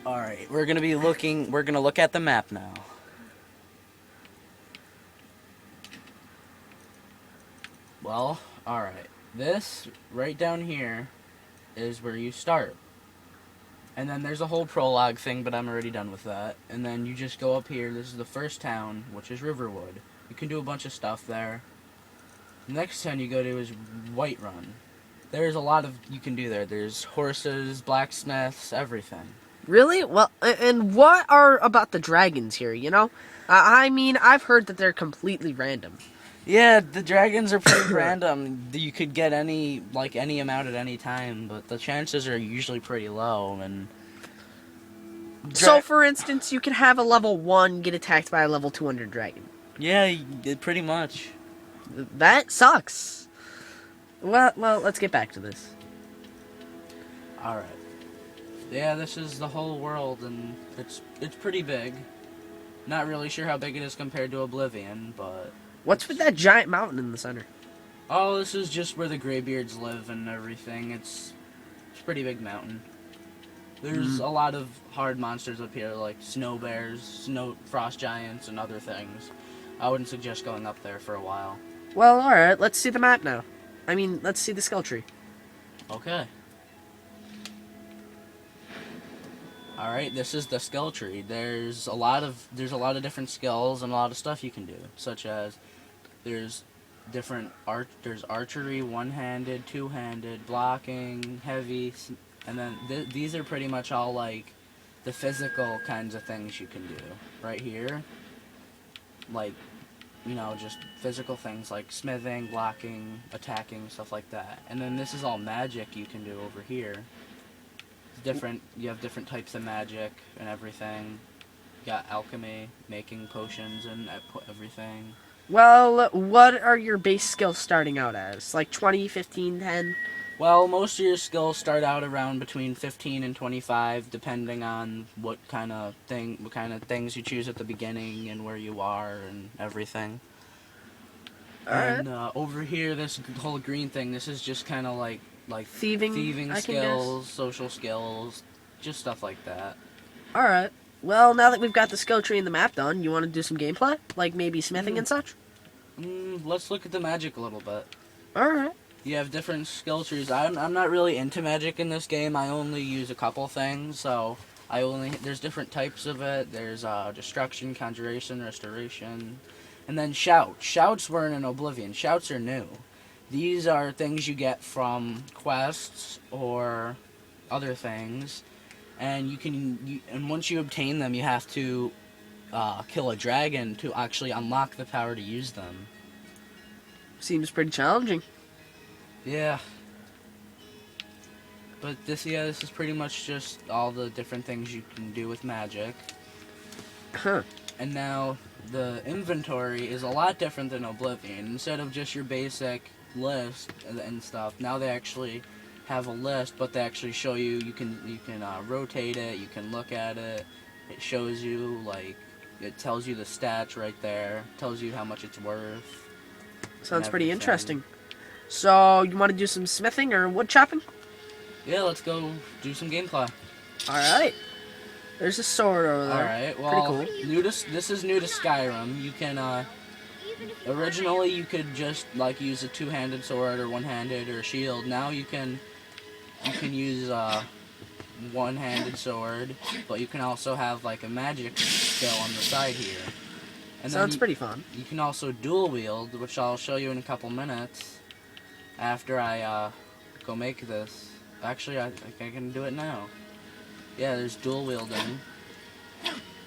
Alright, we're gonna look at the map now. Well, alright. This, right down here, is where you start. And then there's a whole prologue thing, but I'm already done with that. And then you just go up here, this is the first town, which is Riverwood. You can do a bunch of stuff there. The next town you go to is Whiterun. There's a lot of you can do there. There's horses, blacksmiths, everything. Really? Well, and what are about the dragons here, you know? I mean, I've heard that they're completely random. Yeah, the dragons are pretty random. You could get any amount at any time, but the chances are usually pretty low. And So, for instance, you can have a level 1 get attacked by a level 200 dragon. yeah, pretty much. That sucks. Well, let's get back to this. All right. Yeah, this is the whole world, and it's pretty big. Not really sure how big it is compared to Oblivion, but What's with that giant mountain in the center? oh, this is just where the Greybeards live and everything. It's a pretty big mountain. There's a lot of hard monsters up here, like snow bears, snow frost giants, and other things. I wouldn't suggest going up there for a while. Well, alright, let's see the map now. I mean, let's see the skill tree. Okay. All right, this is the skill tree. There's a lot of different skills and a lot of stuff you can do, such as there's there's archery, one-handed, two-handed, blocking, heavy, and then these are pretty much all like the physical kinds of things you can do right here. Like, you know, just physical things like smithing, blocking, attacking, stuff like that. And then this is all magic you can do over here. You have different types of magic and everything. You got alchemy, making potions and everything. Well, what are your base skills starting out as? Like 20, 15, 10? Well, most of your skills start out around between 15 and 25, depending on what kind of things you choose at the beginning and where you are and everything. Alright. And over here, this whole green thing, this is just kind of like Thieving skills, social skills, just stuff like that. Alright. Well, now that we've got the skill tree and the map done, you want to do some gameplay? Like maybe smithing and such? Let's look at the magic a little bit. Alright. You have different skill trees. I'm not really into magic in this game. I only use a couple things, so there's different types of it. There's destruction, conjuration, restoration, and then shout. Shouts weren't in Oblivion. Shouts are new. These are things you get from quests or other things, and and once you obtain them, you have to kill a dragon to actually unlock the power to use them. Seems pretty challenging. Yeah. But this is pretty much just all the different things you can do with magic. Huh. And now the inventory is a lot different than Oblivion. Instead of just your basic list and stuff, now they actually have a list, but they actually show you can rotate it, you can look at it. It shows you, like, it tells you the stats right there, tells you how much it's worth. Sounds pretty interesting. So, you want to do some smithing or wood chopping? Yeah, let's go do some gameplay. Alright. There's a sword over there. Alright, well, pretty cool. This is new to Skyrim. You can, originally you could just, like, use a two-handed sword or one-handed or a shield. Now you can use, one-handed sword, but you can also have, like, a magic skill on the side here. And Sounds pretty fun. You can also dual wield, which I'll show you in a couple minutes after I go make this. Actually, I can do it now. Yeah, there's dual wielding.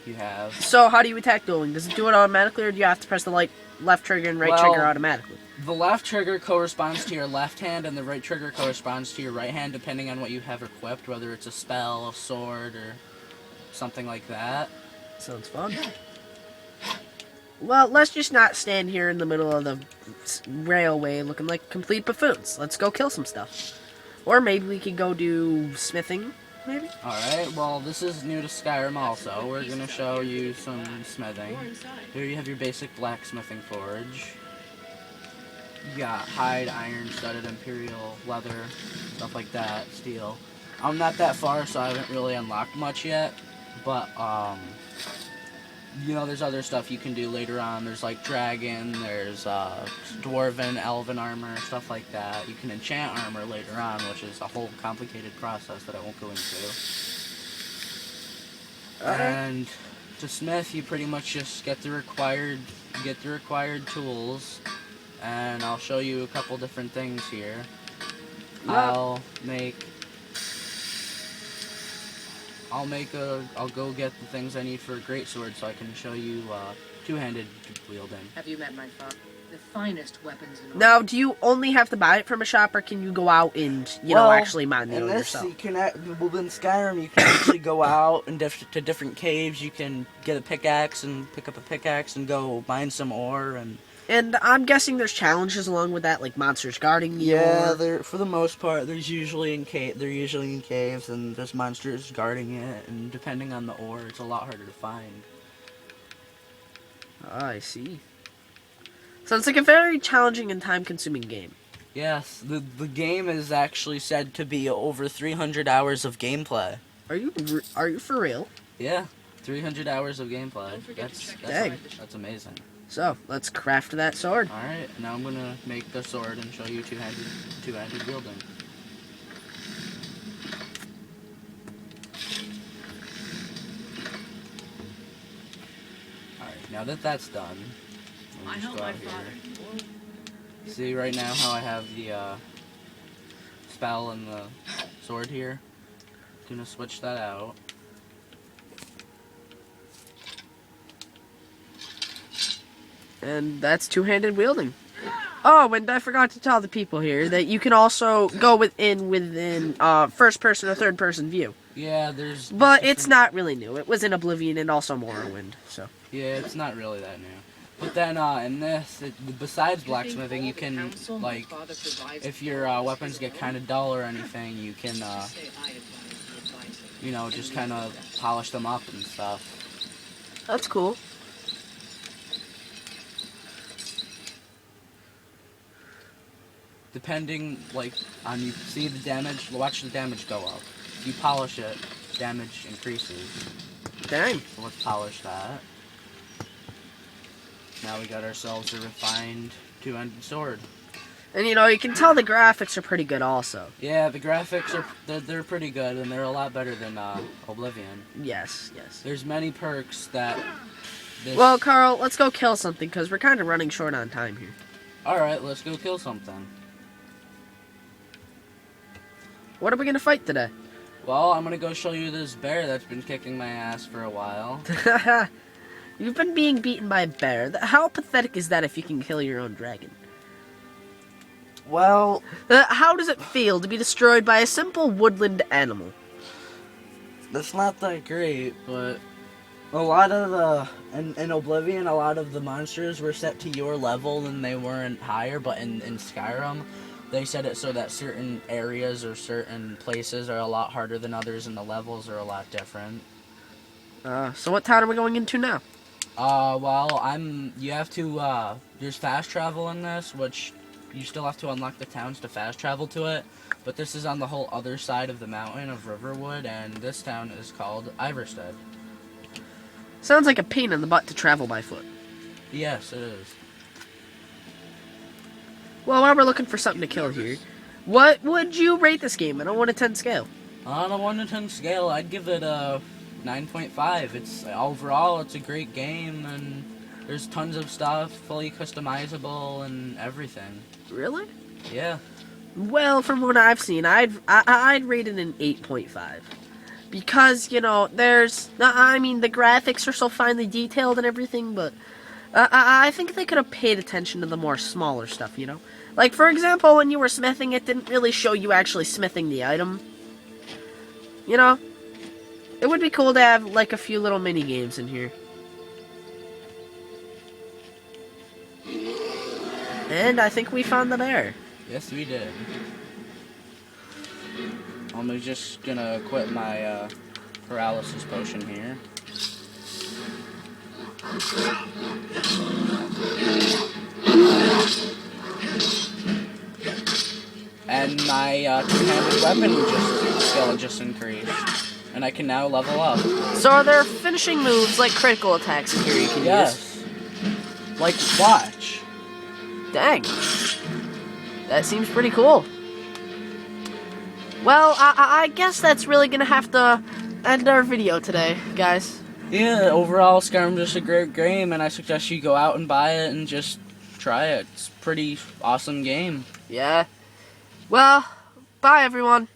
You have. So, how do you attack dueling? Does it do it automatically, or do you have to press the left trigger and right trigger automatically? The left trigger corresponds to your left hand, and the right trigger corresponds to your right hand, depending on what you have equipped, whether it's a spell, a sword, or something like that. Sounds fun. Well, let's just not stand here in the middle of the railway looking like complete buffoons. Let's go kill some stuff. Or maybe we could go do smithing, maybe? Alright, well, this is new to Skyrim also. We're going to show you some smithing. Here you have your basic blacksmithing forge. You got hide, iron, studded, imperial, leather, stuff like that, steel. I'm not that far, so I haven't really unlocked much yet. But, there's other stuff you can do later on. There's, like, dragon, there's, dwarven, elven armor, stuff like that. You can enchant armor later on, which is a whole complicated process that I won't go into. And to smith, you pretty much just get the required tools, and I'll show you a couple different things here. I'll go get the things I need for a greatsword so I can show you two-handed wielding. Have you met my father? The finest weapons in all. Now, do you only have to buy it from a shop, or can you go out and, actually mine the yourself? In Skyrim, you can actually go out to different caves. You can get a pickaxe and pick up a pickaxe and go mine some ore. And I'm guessing there's challenges along with that, like monsters guarding the ore. Yeah, for the most part, they're usually in caves, and there's monsters guarding it. And depending on the ore, it's a lot harder to find. Oh, I see. Sounds like a very challenging and time-consuming game. Yes, the game is actually said to be over 300 hours of gameplay. Are you for real? Yeah, 300 hours of gameplay. That's amazing. So, let's craft that sword. Alright, now I'm gonna make the sword and show you two-handed wielding. Alright, now that that's done, I help my father. See right now how I have the spell and the sword here? Gonna switch that out. And that's two-handed wielding. Oh, and I forgot to tell the people here that you can also go within first-person or third-person view. Yeah, there's... But it's not really new. It was in Oblivion and also Morrowind, so... Yeah, it's not really that new. But then, in this, besides blacksmithing, you can, like, if your weapons get kind of dull or anything, you can, just kind of polish them up and stuff. That's cool. Depending, on you see the damage, watch the damage go up. If you polish it, damage increases. Dang. So let's polish that. Now we got ourselves a refined two-handed sword. And you can tell the graphics are pretty good also. Yeah, the graphics they're pretty good, and they're a lot better than Oblivion. Yes. There's many perks that... Well, Carl, let's go kill something, because we're kind of running short on time here. Alright, let's go kill something. What are we going to fight today? Well, I'm going to go show you this bear that's been kicking my ass for a while. You've been being beaten by a bear. How pathetic is that if you can kill your own dragon? Well... how does it feel to be destroyed by a simple woodland animal? That's not that great, but... A lot of in Oblivion, a lot of the monsters were set to your level and they weren't higher, but in Skyrim, they set it so that certain areas or certain places are a lot harder than others and the levels are a lot different. So what town are we going into now? You have to, there's fast travel in this, which you still have to unlock the towns to fast travel to it, but this is on the whole other side of the mountain of Riverwood, and this town is called Iverstead. Sounds like a pain in the butt to travel by foot. Yes, it is. Well, while we're looking for something to kill here, what would you rate this game on a 1 to 10 scale? On a 1 to 10 scale, I'd give it a 9.5. Overall, it's a great game, and there's tons of stuff, fully customizable, and everything. Really? Yeah. Well, from what I've seen, I'd rate it an 8.5. Because, the graphics are so finely detailed and everything, but I think they could have paid attention to the more smaller stuff, Like, for example, when you were smithing, it didn't really show you actually smithing the item. It would be cool to have, like, a few little mini-games in here. And I think we found the bear. Yes, we did. I'm just gonna quit my paralysis potion here. And my two-handed weapon just skill just increased. And I can now level up. So are there finishing moves like critical attacks in here you can use? Yes. Like, watch. Dang. That seems pretty cool. Well, I guess that's really gonna have to end our video today, guys. Yeah, overall, Skyrim is just a great game, and I suggest you go out and buy it and just try it. It's a pretty awesome game. Yeah. Well, bye everyone.